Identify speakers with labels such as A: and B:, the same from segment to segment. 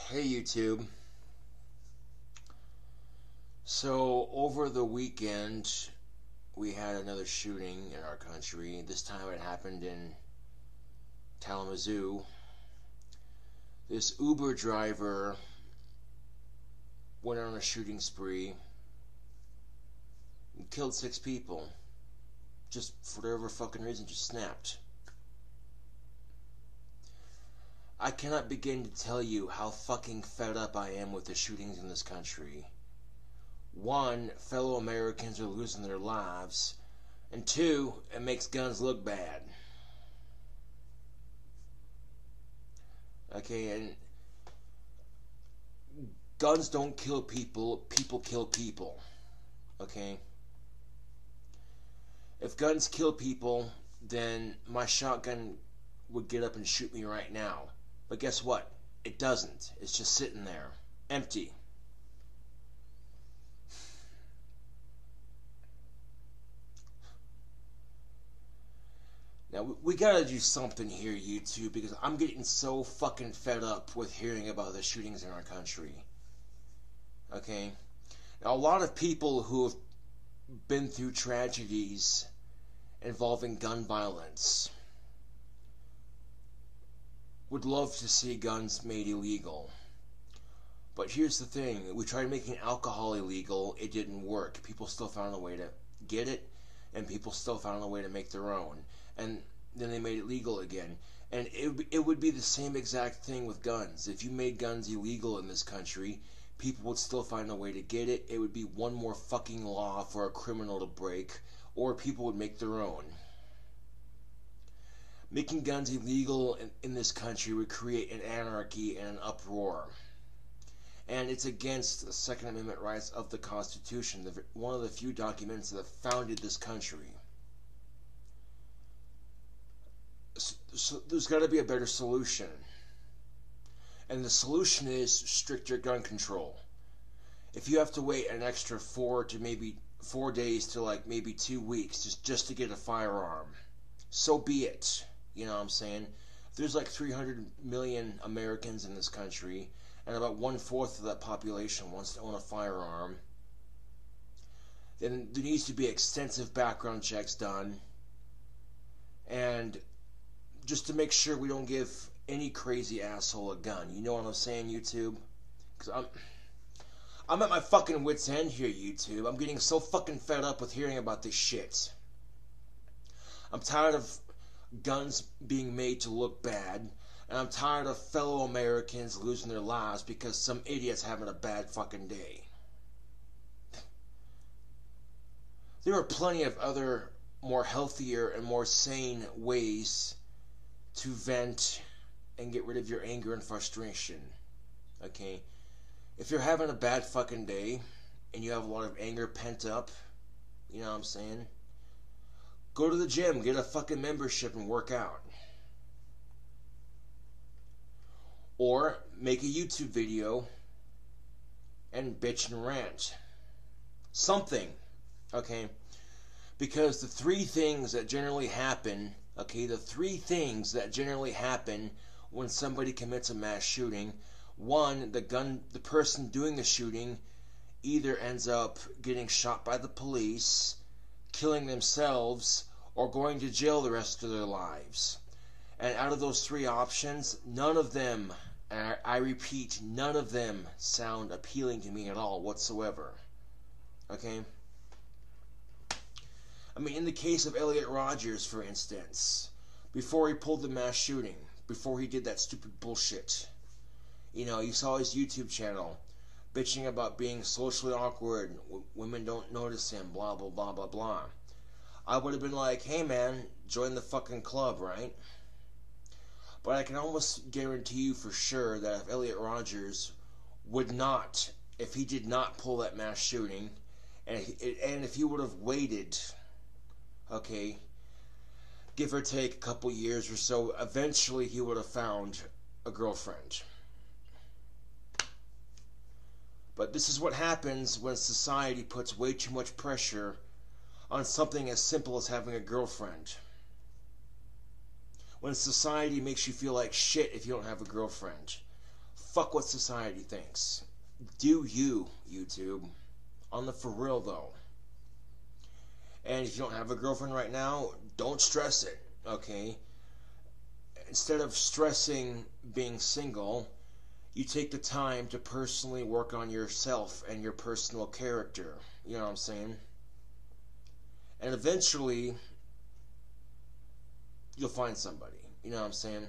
A: Hey YouTube. So over the weekend we had another shooting in our country. This time it happened in Kalamazoo. This Uber driver went on a shooting spree and killed 6 people. Just for whatever fucking reason, just snapped. I cannot begin to tell you how fucking fed up I am with the shootings in this country. 1, fellow Americans are losing their lives, and 2, it makes guns look bad. Okay, and guns don't kill people, people kill people. Okay? If guns kill people, then my shotgun would get up and shoot me right now. But guess what? It doesn't. It's just sitting there, empty. Now, we gotta do something here, YouTube, because I'm getting so fucking fed up with hearing about the shootings in our country. Okay? Now, a lot of people who have been through tragedies involving gun violence would love to see guns made illegal. But here's the thing. We tried making alcohol illegal. It didn't work. People still found a way to get it, and people still found a way to make their own. And then they made it legal again. And it would be the same exact thing with guns. If you made guns illegal in this country, people would still find a way to get it. It would be one more fucking law for a criminal to break, or people would make their own. Making guns illegal in this country would create an anarchy and an uproar. And it's against the Second Amendment rights of the Constitution, one of the few documents that founded this country. So there's got to be a better solution. And the solution is stricter gun control. If you have to wait an extra 4 days to like maybe 2 weeks just to get a firearm, so be it. You know what I'm saying? There's like 300 million Americans in this country, and about 1/4 of that population wants to own a firearm. Then there needs to be extensive background checks done, and just to make sure we don't give any crazy asshole a gun. You know what I'm saying, YouTube? Because I'm at my fucking wit's end here, YouTube. I'm getting so fucking fed up with hearing about this shit. I'm tired of guns being made to look bad, and I'm tired of fellow Americans losing their lives because some idiot's having a bad fucking day. There are plenty of other more healthier and more sane ways to vent and get rid of your anger and frustration. Okay? If you're having a bad fucking day and you have a lot of anger pent up, you know what I'm saying? Go to the gym, get a fucking membership and work out. Or make a YouTube video and bitch and rant. Something. Okay? Because the 3 things that generally happen, when somebody commits a mass shooting: 1, the person doing the shooting either ends up getting shot by the police, killing themselves, or going to jail the rest of their lives. And out of those 3 options, none of them, I repeat, none of them sound appealing to me at all whatsoever. Okay? I mean, in the case of Elliot Rodgers, for instance, before he pulled the mass shooting, before he did that stupid bullshit, you know, you saw his YouTube channel bitching about being socially awkward, women don't notice him, blah, blah, blah, blah, blah. I would have been like, hey man, join the fucking club, right? But I can almost guarantee you for sure that if Elliot Rodgers would not, if he did not pull that mass shooting, and if he would have waited, okay, give or take a couple years or so, eventually he would have found a girlfriend. But this is what happens when society puts way too much pressure on something as simple as having a girlfriend. When society makes you feel like shit if you don't have a girlfriend. fuck what society thinks. Do you, YouTube. On the for real, though. And if you don't have a girlfriend right now, don't stress it, okay? Instead of stressing being single, you take the time to personally work on yourself and your personal character. You know what I'm saying? And eventually, you'll find somebody. You know what I'm saying?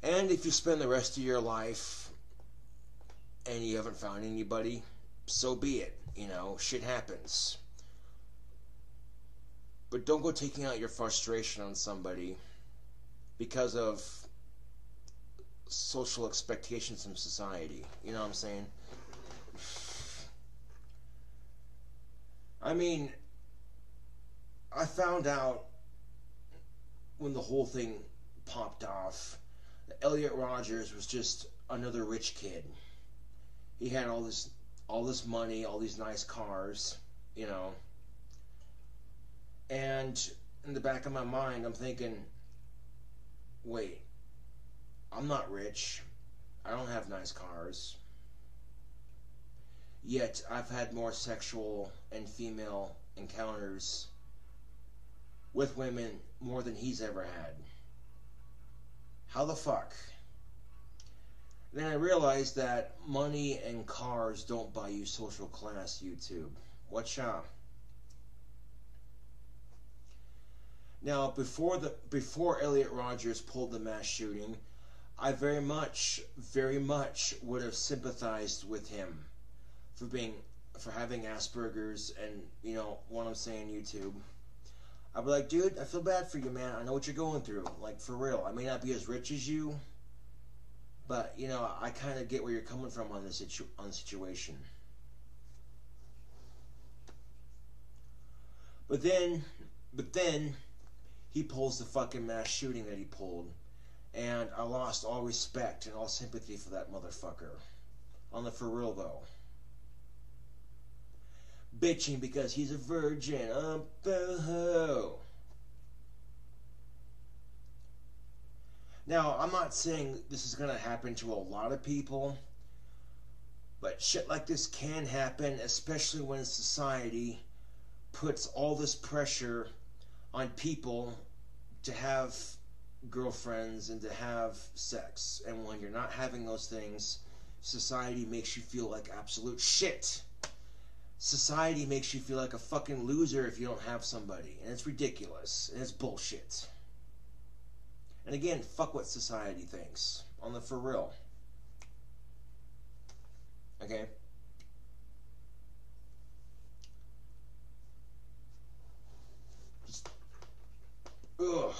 A: And if you spend the rest of your life and you haven't found anybody, so be it. You know, shit happens. But don't go taking out your frustration on somebody because of social expectations from society. You know what I'm saying? I mean, I found out when the whole thing popped off that Elliot Rogers was just another rich kid. He had all this money, all these nice cars, you know. And in the back of my mind, I'm thinking, wait, I'm not rich. I don't have nice cars. Yet, I've had more sexual and female encounters with women more than he's ever had. How the fuck? Then I realized that money and cars don't buy you social class, YouTube. Watch out. Now, before Elliot Rogers pulled the mass shooting, I very much would have sympathized with him for having Asperger's and, you know, what I'm saying, YouTube. I'd be like, dude, I feel bad for you, man. I know what you're going through. Like, for real. I may not be as rich as you, but, you know, I kind of get where you're coming from on this situation. But then, he pulls the fucking mass shooting that he pulled, and I lost all respect and all sympathy for that motherfucker. On the for real, though. Bitching because he's a virgin. Boo-hoo. Now, I'm not saying this is going to happen to a lot of people, but shit like this can happen, especially when society puts all this pressure on people to have girlfriends and to have sex. And when you're not having those things, society makes you feel like absolute shit. Society makes you feel like a fucking loser if you don't have somebody. And it's ridiculous. And it's bullshit. And again, fuck what society thinks. On the for real. Okay? Ugh.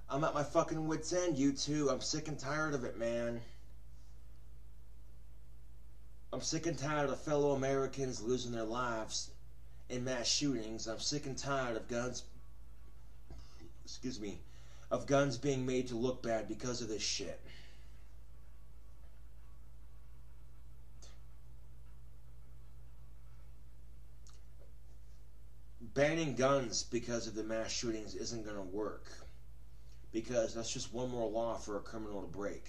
A: I'm at my fucking wit's end, you two. I'm sick and tired of it, man. I'm sick and tired of fellow Americans losing their lives in mass shootings. I'm sick and tired of guns, of guns being made to look bad because of this shit. Banning guns because of the mass shootings isn't going to work, because that's just one more law for a criminal to break.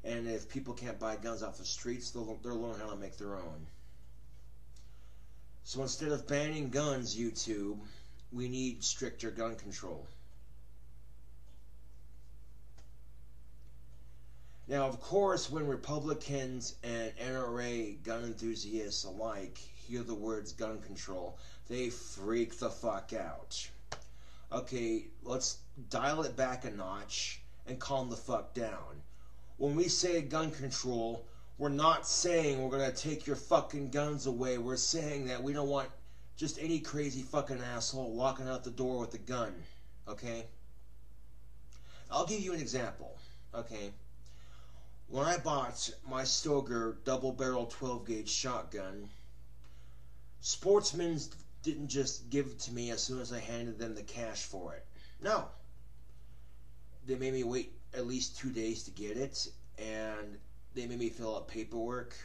A: And if people can't buy guns off the streets, they'll learn how to make their own. So instead of banning guns, YouTube, we need stricter gun control. Now, of course, when Republicans and NRA gun enthusiasts alike hear the words gun control, they freak the fuck out. Okay, let's dial it back a notch and calm the fuck down. When we say gun control, we're not saying we're going to take your fucking guns away. We're saying that we don't want just any crazy fucking asshole walking out the door with a gun. Okay? I'll give you an example. Okay? When I bought my Stoger double-barrel 12-gauge shotgun, Sportsman's didn't just give it to me as soon as I handed them the cash for it. No. They made me wait at least 2 days to get it, and they made me fill out paperwork.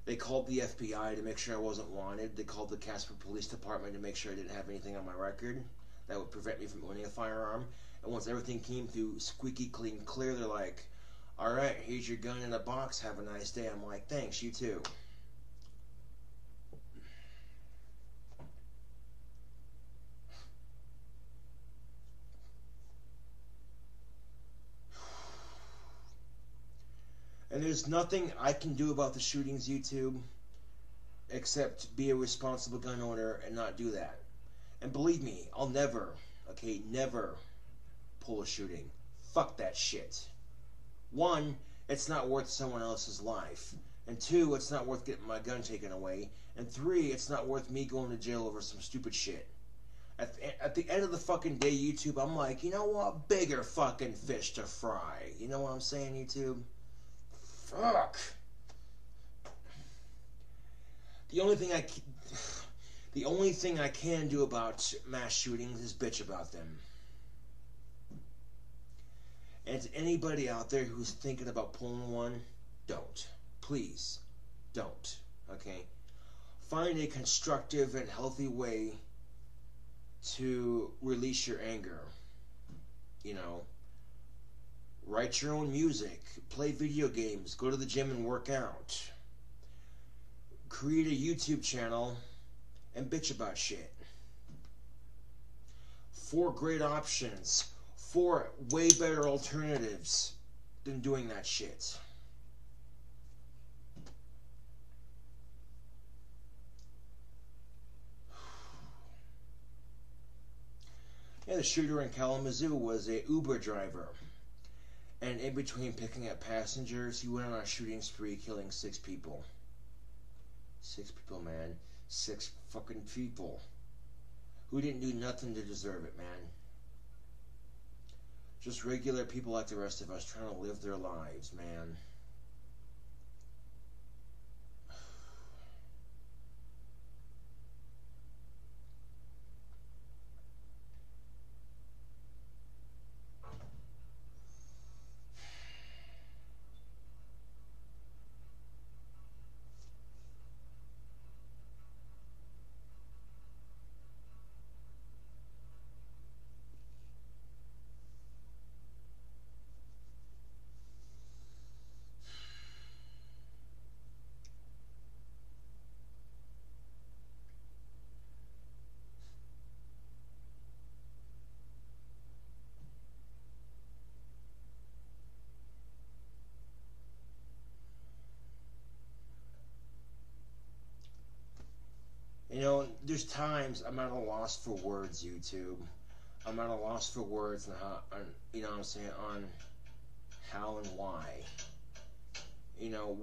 A: They called the FBI to make sure I wasn't wanted. They called the Casper Police Department to make sure I didn't have anything on my record that would prevent me from owning a firearm. And once everything came through squeaky clean clear, they're like, alright, here's your gun in a box, have a nice day. I'm like, thanks, you too. And there's nothing I can do about the shootings, YouTube, except be a responsible gun owner and not do that. And believe me, I'll never, okay, never pull a shooting. Fuck that shit. One, it's not worth someone else's life. And two, it's not worth getting my gun taken away. And three, it's not worth me going to jail over some stupid shit. At the end of the fucking day, YouTube, I'm like, you know what? Bigger fucking fish to fry. You know what I'm saying, YouTube? Fuck. The only thing I can do about mass shootings is bitch about them. And to anybody out there who's thinking about pulling one, don't. Please, don't. Okay? Find a constructive and healthy way to release your anger. You know, write your own music, play video games, go to the gym and work out. Create a YouTube channel and bitch about shit. 4 great options. 4 way better alternatives than doing that shit. Yeah, the shooter in Kalamazoo was a Uber driver. And in between picking up passengers, he went on a shooting spree, killing 6 people. 6 people, man. 6 fucking people. Who didn't do nothing to deserve it, man. Just regular people like the rest of us trying to live their lives, man. You know, there's times I'm at a loss for words, YouTube. I'm at a loss for words and how, you know what I'm saying, on how and why. You know,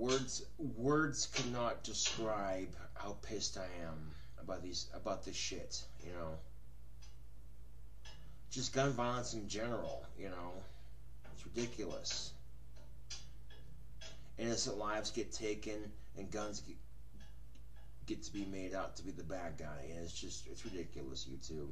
A: words cannot describe how pissed I am about this shit, you know. Just gun violence in general, you know. It's ridiculous. Innocent lives get taken and guns get to be made out to be the bad guy, and it's ridiculous, YouTube.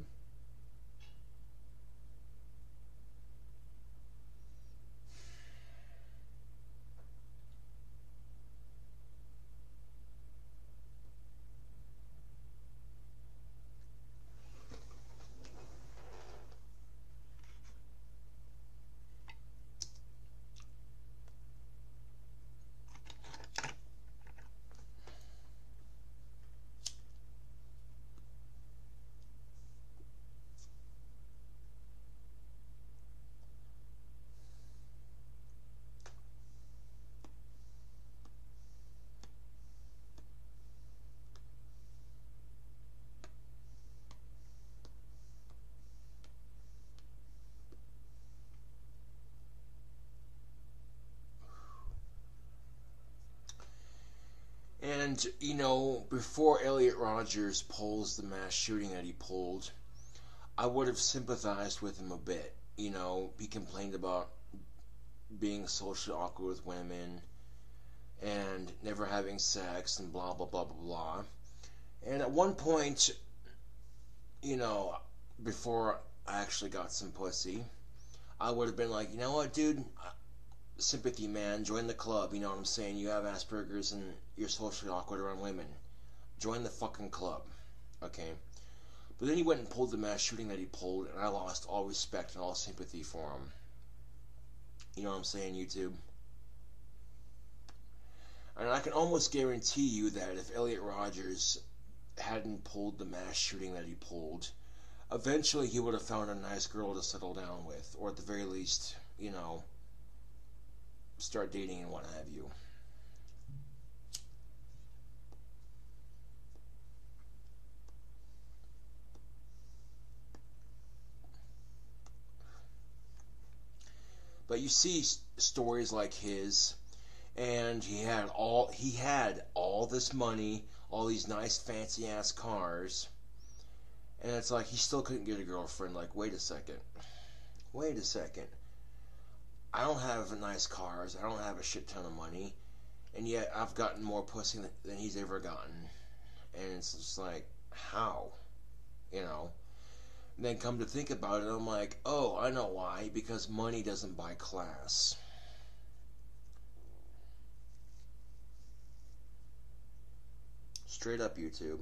A: And, you know, before Elliot Rodgers pulls the mass shooting that he pulled, I would have sympathized with him a bit. You know, he complained about being socially awkward with women and never having sex and blah, blah, blah, blah, blah. And at one point, you know, before I actually got some pussy, I would have been like, you know what, dude? Sympathy, man. Join the club. You know what I'm saying? You have Asperger's and you're socially awkward around women. Join the fucking club. Okay? But then he went and pulled the mass shooting that he pulled, and I lost all respect and all sympathy for him. You know what I'm saying, YouTube? And I can almost guarantee you that if Elliot Rodgers hadn't pulled the mass shooting that he pulled, eventually he would have found a nice girl to settle down with, or at the very least, you know, start dating and what have you. But you see stories like his, and he had all this money, all these nice fancy ass cars, and it's like he still couldn't get a girlfriend. Like, wait a second. I don't have nice cars, I don't have a shit ton of money, and yet I've gotten more pussy than he's ever gotten. And it's just like, how? You know? And then come to think about it, I'm like, oh, I know why. Because money doesn't buy class. Straight up, YouTube.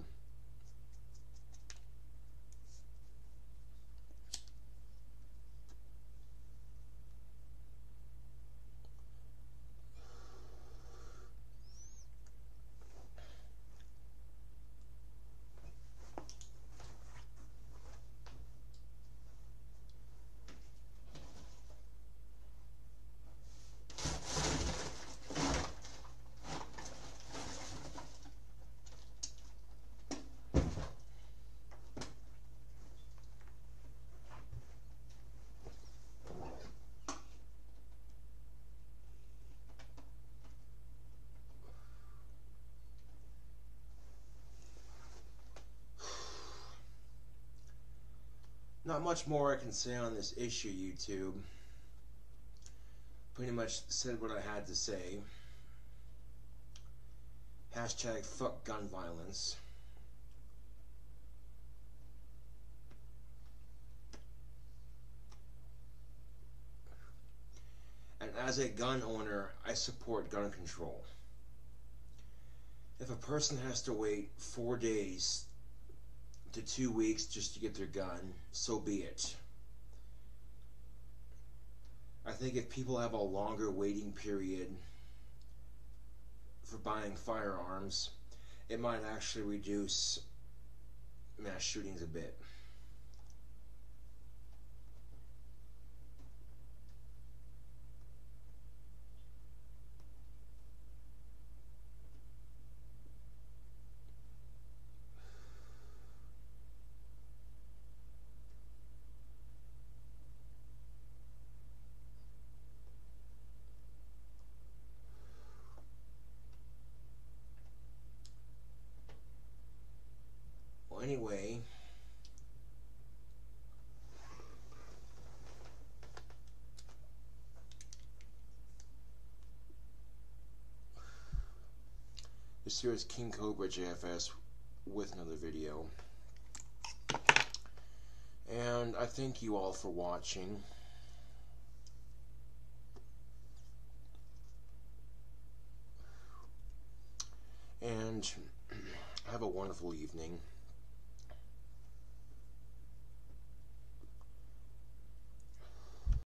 A: Not much more I can say on this issue, YouTube. Pretty much said what I had to say. Hashtag fuck gun violence. And as a gun owner, I support gun control. If a person has to wait 4 days to 2 weeks just to get their gun, so be it. I think if people have a longer waiting period for buying firearms, it might actually reduce mass shootings a bit. Anyway, this here is KingCobraJFS with another video, and I thank you all for watching. And have a wonderful evening.